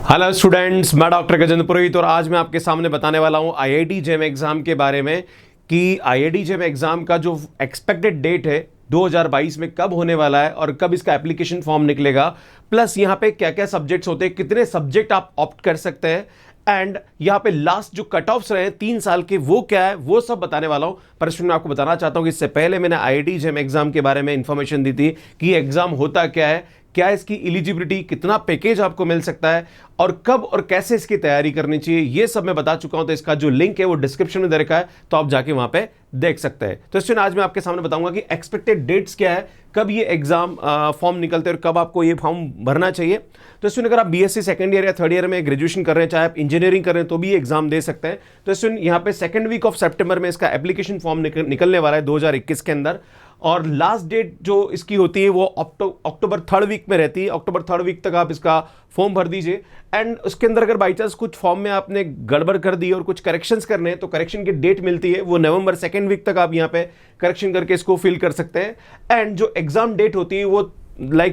Hello students, मैं doctor Gajendra पुरोहित और आज मैं आपके सामने बताने वाला हूं आईआईटी जेईई एग्जाम के बारे में कि आईआईटी जेईई एग्जाम का जो एक्सपेक्टेड डेट है 2022 में कब होने वाला है और कब इसका एप्लीकेशन फॉर्म निकलेगा, प्लस यहाँ पे क्या क्या सब्जेक्ट्स होते हैं, कितने सब्जेक्ट आप ऑप्ट कर सकते हैं एंड यहाँ पे लास्ट जो कट ऑफ्स रहे 3 साल के वो क्या है वो सब बताने वाला हूं। पर इसमें मैं आपको बताना चाहता हूं कि इससे पहले मैंने आईआईटी जेईई एग्जाम के बारे में इंफॉर्मेशन दी थी कि एग्जाम होता क्या है, क्या इसकी एलिजिबिलिटी, कितना पैकेज आपको मिल सकता है और कब और कैसे इसकी तैयारी करनी चाहिए, ये सब मैं बता चुका हूं। तो इसका जो लिंक है वो डिस्क्रिप्शन में दे रखा है, तो आप जाके वहां पे देख सकते हैं। तो इसमें आज मैं आपके सामने बताऊंगा कि एक्सपेक्टेड डेट्स क्या है, कब ये एग्जाम फॉर्म निकलते हैं और कब आपको ये फॉर्म भरना चाहिए। तो इसमें अगर आप बीएससी सेकंड ईयर या थर्ड ईयर में ग्रेजुएशन कर रहे हैं, चाहे आप इंजीनियरिंग कर रहे हैं, तो भी एग्जाम दे सकते हैं। तो इसमें यहाँ पे सेकंड वीक ऑफ सितंबर में इसका एप्लीकेशन फॉर्म निकलने वाला है 2021 के अंदर, और लास्ट डेट जो इसकी होती है वो अक्टूबर थर्ड वीक में रहती है। अक्टूबर थर्ड वीक तक आप इसका फॉर्म भर दीजिए एंड उसके अंदर अगर बाई चांस कुछ फॉर्म में आपने गड़बड़ कर दी और कुछ करेक्शंस करने हैं तो करेक्शन की डेट मिलती है, वो नवंबर सेकेंड वीक तक आप यहाँ पे करेक्शन करके इसको फिल कर सकते हैं। एंड जो एग्जाम डेट होती है वो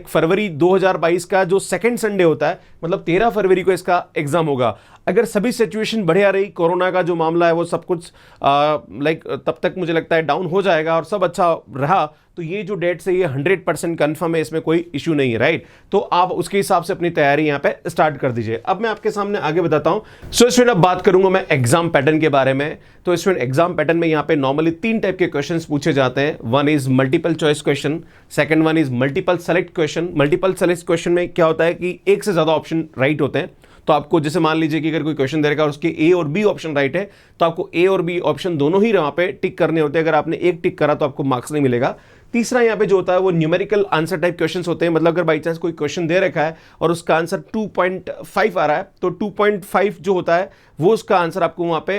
फरवरी 2022 का जो सेकंड संडे होता है, मतलब 13 फरवरी को इसका एग्जाम होगा। अगर सभी सिचुएशन बढ़िया रही, कोरोना का जो मामला है वो सब कुछ तब तक मुझे लगता है डाउन हो जाएगा और सब अच्छा रहा, तो ये जो डेट्स है ये 100% कंफर्म है, इसमें कोई इशू नहीं है, राइट। तो आप उसके हिसाब से अपनी तैयारी यहाँ पे स्टार्ट कर दीजिए। अब मैं आपके सामने आगे बताता हूँ। सो इसमें अब बात करूंगा मैं एग्जाम पैटर्न के बारे में। तो इसमें एग्जाम पैटर्न में यहाँ पे नॉर्मली 3 टाइप के क्वेश्चन पूछे जाते हैं। One is multiple choice question, second one is multiple select question. Multiple select question में क्या होता है कि एक से ज्यादा ऑप्शन राइट होते हैं। तो आपको जैसे मान लीजिए कि अगर कोई क्वेश्चन दे रखा है और उसके ए और बी ऑप्शन राइट है, तो आपको ए और बी ऑप्शन दोनों ही वहां पे टिक करने होते हैं। अगर आपने एक टिक करा तो आपको मार्क्स नहीं मिलेगा। तीसरा यहाँ पे जो होता है वो न्यूमेरिकल आंसर टाइप क्वेश्चंस होते हैं। मतलब अगर बाई चांस कोई क्वेश्चन दे रखा है और उसका आंसर 2.5 आ रहा है, तो 2.5 जो होता है वो उसका आंसर आपको वहां पे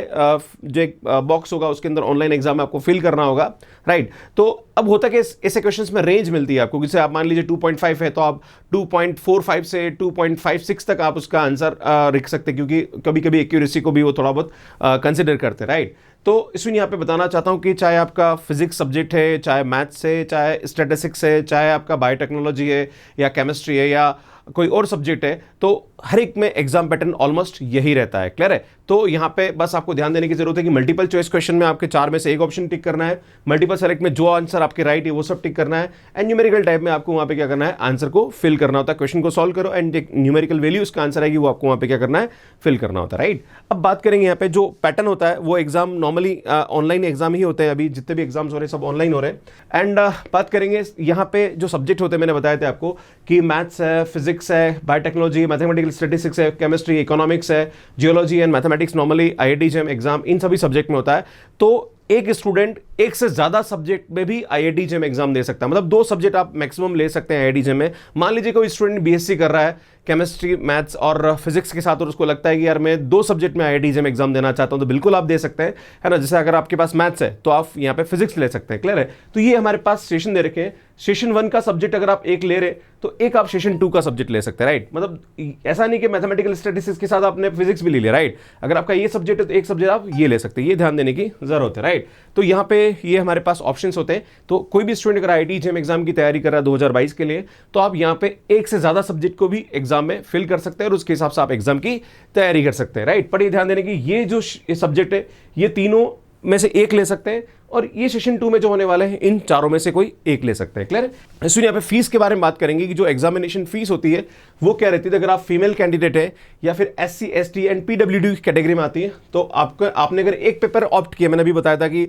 जो एक बॉक्स होगा उसके अंदर ऑनलाइन एग्जाम में आपको फिल करना होगा, राइट। तो अब होता है कि ऐसे क्वेश्चंस में रेंज मिलती है आपको, जैसे आप मान लीजिए 2.5 है तो आप 2.45 से 2.56 तक आप उसका आंसर लिख सकते हैं, क्योंकि कभी कभी एक्यूरेसी को भी वो थोड़ा बहुत कंसिडर करते हैं, राइट। तो इसमें यहाँ पे बताना चाहता हूँ कि चाहे आपका फिजिक्स सब्जेक्ट है, चाहे मैथ्स है, चाहे स्टैटिस्टिक्स है, चाहे आपका बायोटेक्नोलॉजी है या केमिस्ट्री है या कोई और सब्जेक्ट है, तो हर एक में एग्जाम पैटर्न ऑलमोस्ट यही रहता है। क्लियर है। तो यहाँ पे बस आपको ध्यान देने की जरूरत है कि मल्टीपल चॉइस क्वेश्चन में आपके 4 में से एक ऑप्शन टिक करना है, मल्टीपल सेलेक्ट में जो आंसर आपके राइट है वो सब टिक करना है, एंड न्यूमेरिकल टाइप में आपको वहाँ पे क्या करना है, आंसर को फिल करना होता है। क्वेश्चन को सॉल्व करो एंड न्यूमेरिकल वैल्यू उसका आंसर आएगी वो आपको वहाँ पे क्या करना है, फिल करना होता है, राइट। अब बात करेंगे यहाँ पे जो पैटर्न होता है वो एग्जाम नॉर्मली ऑनलाइन एग्जाम ही होते हैं। अभी जितने भी एग्जाम्स हो रहे हैं सब ऑनलाइन हो रहे हैं। एंड बात करेंगे यहाँ पे जो सब्जेक्ट होते हैं, मैंने बताया था आपको कि मैथ्स है, फिजिक्स है, बायोटेक्नोलॉजी, मैथमेटिकल स्टैटिस्टिक्स है, केमिस्ट्री, इकोनॉमिक्स है, geology and mathematics normally IIT JEE exam in सभी सब्जेक्ट में होता है। तो एक स्टूडेंट एक से ज्यादा सब्जेक्ट में भी आईआईटी जेईई एग्जाम दे सकता है, मतलब 2 सब्जेक्ट आप मैक्सिमम ले सकते हैं आईआईटी जेईई में। मान लीजिए कोई स्टूडेंट बीएससी कर रहा है केमिस्ट्री, मैथ्स और फिजिक्स के साथ, और उसको लगता है कि यार मैं 2 सब्जेक्ट में आईआईटी जेईई एग्जाम देना चाहता हूं, तो बिल्कुल आप दे सकते हैं, है ना। जैसे अगर आपके पास मैथ्स है तो आप यहाँ पे फिजिक्स ले सकते हैं। क्लियर है। तो ये हमारे पास सेशन दे रखे हैं। सेशन 1 का सब्जेक्ट अगर आप एक ले रहे तो एक आप सेशन 2 का सब्जेक्ट ले सकते हैं, राइट। मतलब ऐसा नहीं कि मैथमेटिकल स्टैटिस्टिक्स के साथ आपने फिजिक्स भी ले लिया, राइट। अगर आपका ये सब्जेक्ट है तो एक सब्जेक्ट आप ये ले सकते हैं, ये ध्यान देने की जरूरत है, राइट। तो यहाँ पे ये हमारे पास ऑप्शंस होते हैं। तो कोई भी स्टूडेंट अगर आईआईटी जेईई एग्जाम की तैयारी कर रहा है 2022 के लिए, तो आप यहाँ पे एक से ज्यादा सब्जेक्ट को भी एग्जाम में फिल कर सकते हैं और उसके हिसाब से आप एग्जाम की तैयारी कर सकते हैं, राइट। पर ये ध्यान देने की ये जो सब्जेक्ट है ये तीनों में से एक ले सकते हैं, और ये सेशन 2 में जो होने वाले हैं इन चारों में से कोई एक ले सकते हैं। क्लियर है। इसमें यहाँ पे फीस के बारे में बात करेंगे कि जो एग्जामिनेशन फीस होती है वो क्या रहती है। अगर आप फीमेल कैंडिडेट है या फिर SC ST and PWD category में आती है, तो आपने अगर एक पेपर ऑप्ट किया, मैंने अभी बताया था कि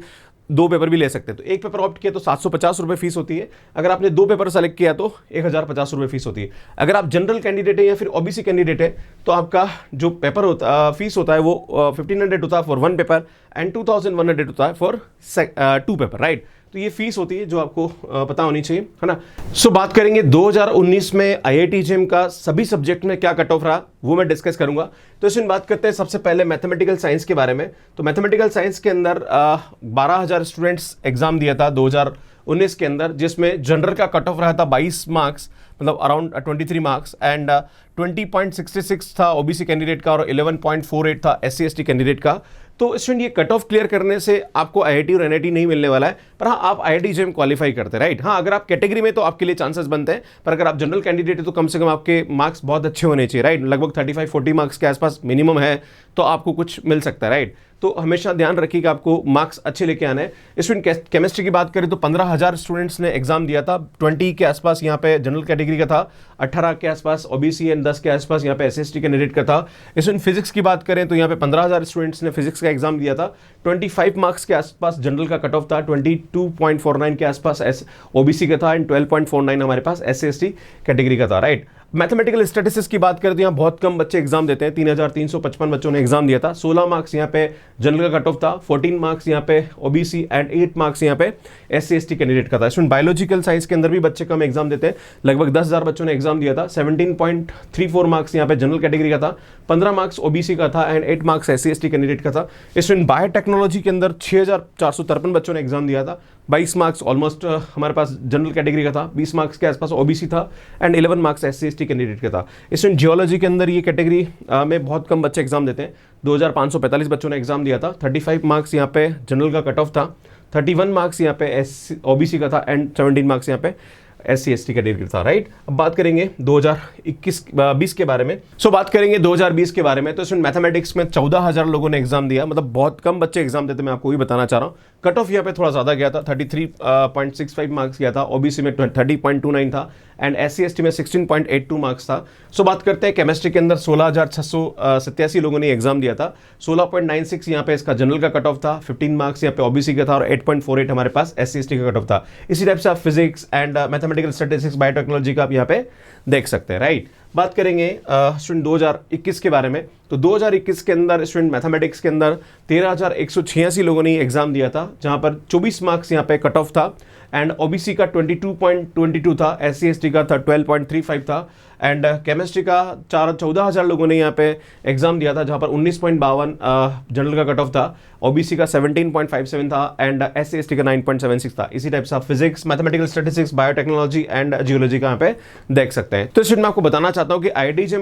2 पेपर भी ले सकते हैं, तो एक पेपर ऑप्ट किया तो 750 रुपये फीस होती है। अगर आपने 2 पेपर सेलेक्ट किया तो 1050 रुपये फीस होती है। अगर आप जनरल कैंडिडेट है या फिर OBC कैंडिडेट है तो आपका जो पेपर होता फीस होता है वो 1500 होता है फॉर 1 पेपर एंड 2100 होता है फॉर 2 पेपर, राइट। तो ये फीस होती है जो आपको पता होनी चाहिए, है ना। सो बात करेंगे 2019 में आईआईटी जेईई का सभी सब्जेक्ट में क्या कट ऑफ रहा वो मैं डिस्कस करूंगा। तो इसमें बात करते हैं सबसे पहले मैथमेटिकल साइंस के बारे में। तो मैथमेटिकल साइंस के अंदर 12,000 स्टूडेंट्स एग्जाम दिया था 2019 के अंदर, जिसमें जनरल का कट ऑफ रहा था 22 मार्क्स, मतलब अराउंड 23 मार्क्स, एंड 20.66 था ओबीसी कैंडिडेट का और 11.48 था एससी एसटी कैंडिडेट का। तो स्टूडेंट ये कट ऑफ क्लियर करने से आपको आईआईटी और एनआईटी नहीं मिलने वाला है, पर हाँ आप आईआईटी जेईई क्वालिफाई करते हैं, राइट। हाँ अगर आप कैटेगरी में तो आपके लिए चांसेस बनते हैं, पर अगर आप जनरल कैंडिडेट है तो कम से कम आपके मार्क्स बहुत अच्छे होने चाहिए, राइट। लगभग 35-40 मार्क्स के आसपास मिनिमम है तो आपको कुछ मिल सकता है, राइट। तो हमेशा ध्यान रखिएगा आपको मार्क्स अच्छे लेके आने हैं। स्टूडेंट केमिस्ट्री की बात करें तो 15,000 स्टूडेंट्स ने एग्जाम दिया था। 20 के आसपास यहाँ पे जनरल कैटेगरी का था, 18 के आसपास ओबीसी एंड 10 के आसपास यहाँ पे एससी कैंडिडेट का था। स्टूडेंट फिजिक्स की बात करें तो यहाँ पे 15,000 स्टूडेंट्स ने फिजिक्स का एग्जाम दिया था। 25 मार्क्स के आसपास जनरल का कट ऑफ था, 22.49 के आसपास ओबीसी का था एंड 12.49 हमारे पास एससी एसटी कैटेगरी का था, राइट। मैथमेटिकल स्टैटिस्टिक्स की बात करें तो यहाँ बहुत कम बच्चे एग्जाम देते हैं, 3,355 बच्चों ने एग्जाम दिया था। 16 मार्क्स यहाँ पे जनरल का कट ऑफ था, 14 मार्क्स यहाँ पे ओबीसी एंड 8 मार्क्स यहाँ पे एससी एसटी कैंडिडेट का था। स्टूडेंट बायोलॉजिकल साइंस के अंदर भी बच्चे कम एग्जाम देते हैं, लगभग 10,000 बच्चों ने एग्जाम दिया था। 17.34 मार्क्स यहाँ पे जनरल कैटेगरी का था, 15 मार्क्स ओबीसी का था and 8 marks SC ST candidate का था। स्टूडेंट बायोटेक्नोलॉजी के अंदर 6,453 बच्चों ने एग्जाम दिया था, 22 मार्क्स ऑलमोस्ट हमारे पास जनरल कैटेगरी का था, 20 मार्क्स के आसपास ओबीसी था and 11 marks SC ST candidate का था। स्टूडेंट जियोलॉजी के अंदर ये कैटेगरी में बहुत कम बच्चे एग्जाम देते हैं, 2,545 बच्चों ने एग्जाम दिया था। 35 मार्क्स यहाँ पे जनरल का कट ऑफ था, 31 मार्क्स यहाँ पे ओबीसी का था एंड 17 मार्क्स यहाँ पे एससी एसटी कैटेगरी था, राइट। अब बात करेंगे 2021-20 के बारे में। बात करेंगे 2020 के बारे में। तो इसमें मैथमेटिक्स में 14,000 लोगों ने एग्जाम दिया, मतलब बहुत कम बच्चे एग्जाम देते, मैं आपको भी बताना चाह रहा हूँ। कट ऑफ यहाँ पे थोड़ा ज़्यादा गया था, 33.65 मार्क्स गया था, ओबीसी में 30.29 था एंड एससी एसटी में 16.82 मार्क्स था। बात करते हैं केमिस्ट्री के अंदर 16,687 लोगों ने एग्जाम दिया था, 16.96 यहाँ पे इसका जनरल का कट ऑफ था, 15 मार्क्स यहाँ पे ओबीसी का था और 8.48 हमारे पास एससी एसटी का कट ऑफ था। इसी टाइप से आप physics and mathematical statistics biotechnology का आप यहाँ पे देख सकते हैं, राइट। बात करेंगे स्टूडेंट 2021 के बारे में। तो 2021 के अंदर स्टूडेंट मैथमेटिक्स के अंदर 13,186 लोगों ने एग्जाम दिया था, जहां पर 24 मार्क्स यहाँ पे कट ऑफ था एंड ओबीसी का 22.22 था, एससी एसटी का था 12.35 था एंड केमिस्ट्री का 14,000 लोगों ने यहाँ पे एग्जाम दिया था, जहाँ पर 19.52 जनरल का कट ऑफ था, ओबीसी का 17.57 था एंड एससी एसटी का 9.76 था। इसी टाइप से आप physics, mathematical statistics, biotechnology and geology का यहाँ पे देख सकते हैं। तो इसमें मैं आपको बताना चाहता हूँ कि आईआईटी जेईई